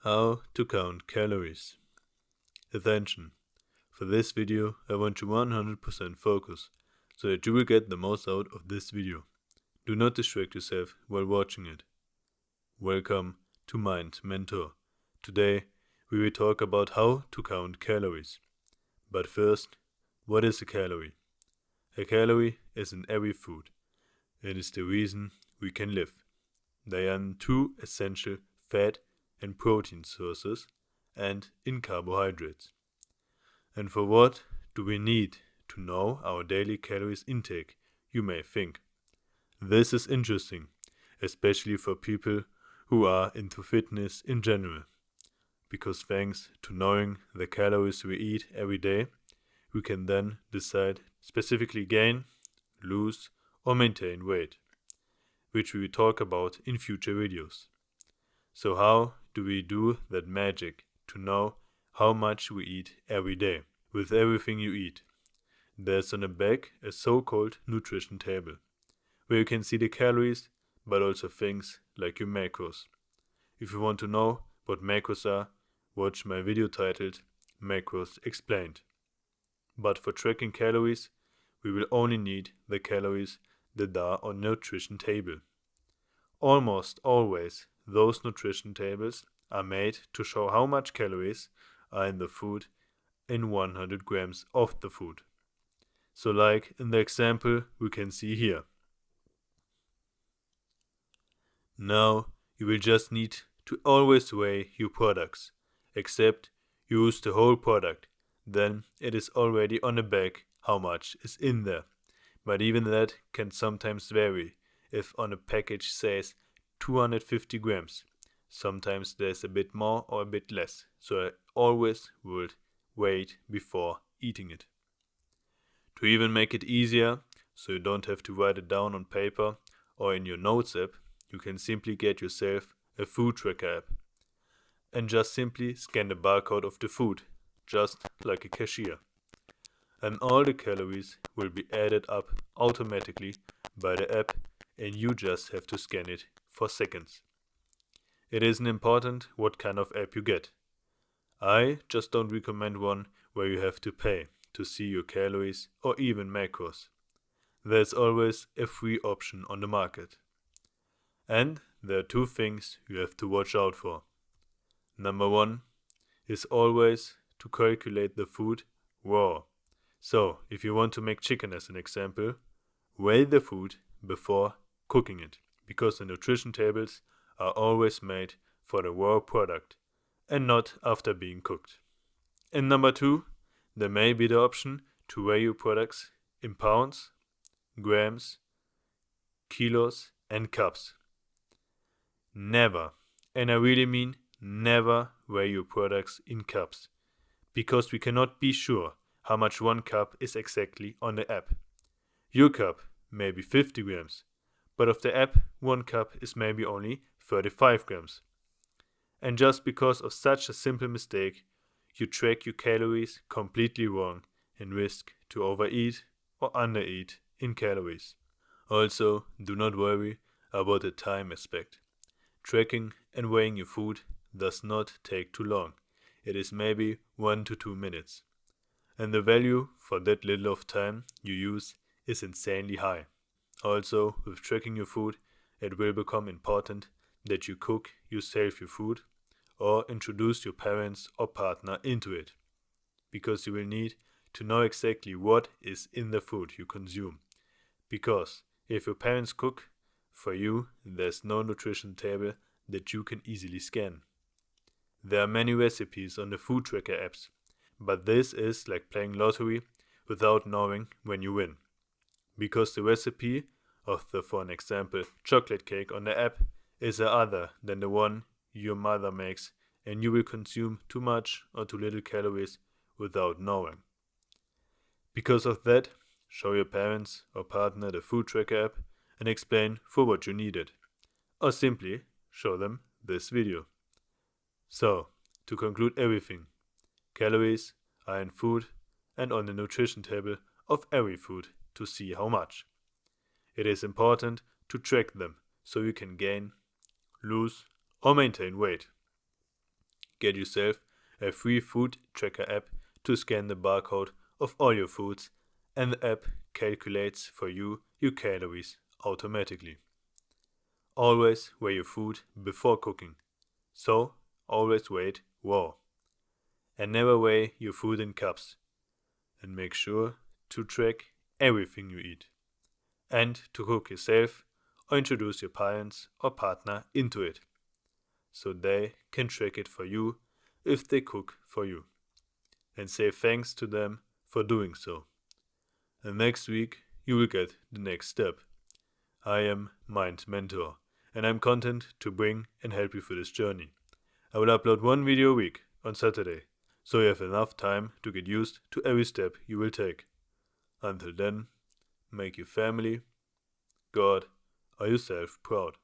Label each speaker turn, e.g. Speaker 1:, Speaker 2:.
Speaker 1: How to count calories. Attention! For this video I want you 100% focus so that you will get the most out of this video. Do not distract yourself while watching it. Welcome to Mind Mentor. Today we will talk about how to count calories. But first, what is a calorie? A calorie is in every food. It is the reason we can live. They are in two essential fat and protein sources and in carbohydrates. And for what do we need to know our daily calories intake, you may think. This is interesting, especially for people who are into fitness in general, because thanks to knowing the calories we eat every day, we can then decide specifically gain, lose or maintain weight, which we will talk about in future videos. So how do we do that magic to know how much we eat every day? With everything you eat, there's on the back a so-called nutrition table, where you can see the calories, but also things like your macros. If you want to know what macros are, watch my video titled Macros Explained. But for tracking calories, we will only need the calories that are on the nutrition table. Almost always, those nutrition tables are made to show how much calories are in the food in 100 grams of the food. So like in the example we can see here. Now you will just need to always weigh your products, except use the whole product. Then it is already on the back how much is in there. But even that can sometimes vary. If on a package says 250 grams, sometimes there's a bit more or a bit less. So I always would wait before eating it. To even make it easier, so you don't have to write it down on paper or in your notes app, you can simply get yourself a food tracker app and just simply scan the barcode of the food, just like a cashier. And all the calories will be added up automatically by the app and you just have to scan it for seconds. It isn't important what kind of app you get. I just don't recommend one where you have to pay to see your calories or even macros. There's always a free option on the market. And there are two things you have to watch out for. Number one is always to calculate the food raw. So, if you want to make chicken as an example, weigh the food before cooking it, because the nutrition tables are always made for the raw product and not after being cooked. And number two, there may be the option to weigh your products in pounds, grams, kilos and cups. Never, and I really mean never, weigh your products in cups, because we cannot be sure how much one cup is exactly on the app. Your cup may be 50 grams, but of the app, one cup is maybe only 35 grams. And just because of such a simple mistake, you track your calories completely wrong and risk to overeat or undereat in calories. Also, do not worry about the time aspect. Tracking and weighing your food does not take too long. It is maybe 1 to 2 minutes. And the value for that little of time you use is insanely high. Also, with tracking your food, it will become important that you cook yourself your food or introduce your parents or partner into it, because you will need to know exactly what is in the food you consume. Because if your parents cook for you, there's no nutrition table that you can easily scan. There are many recipes on the food tracker apps, but this is like playing lottery without knowing when you win. Because the recipe of the, for an example, chocolate cake on the app is other than the one your mother makes, and you will consume too much or too little calories without knowing. Because of that, show your parents or partner the food tracker app and explain for what you need it. Or simply show them this video. So, to conclude everything, calories are in food and on the nutrition table of every food to see how much. It is important to track them so you can gain, lose or maintain weight. Get yourself a free food tracker app to scan the barcode of all your foods, and the app calculates for you your calories automatically. Always weigh your food before cooking. So, always wait raw. And never weigh your food in cups. And make sure to track everything you eat. And to cook yourself or introduce your parents or partner into it, so they can track it for you if they cook for you. And say thanks to them for doing so. And next week you will get the next step. I am Mind Mentor, and I'm content to bring and help you through this journey. I will upload one video a week on Saturday, so you have enough time to get used to every step you will take. Until then, make your family, God, or yourself proud.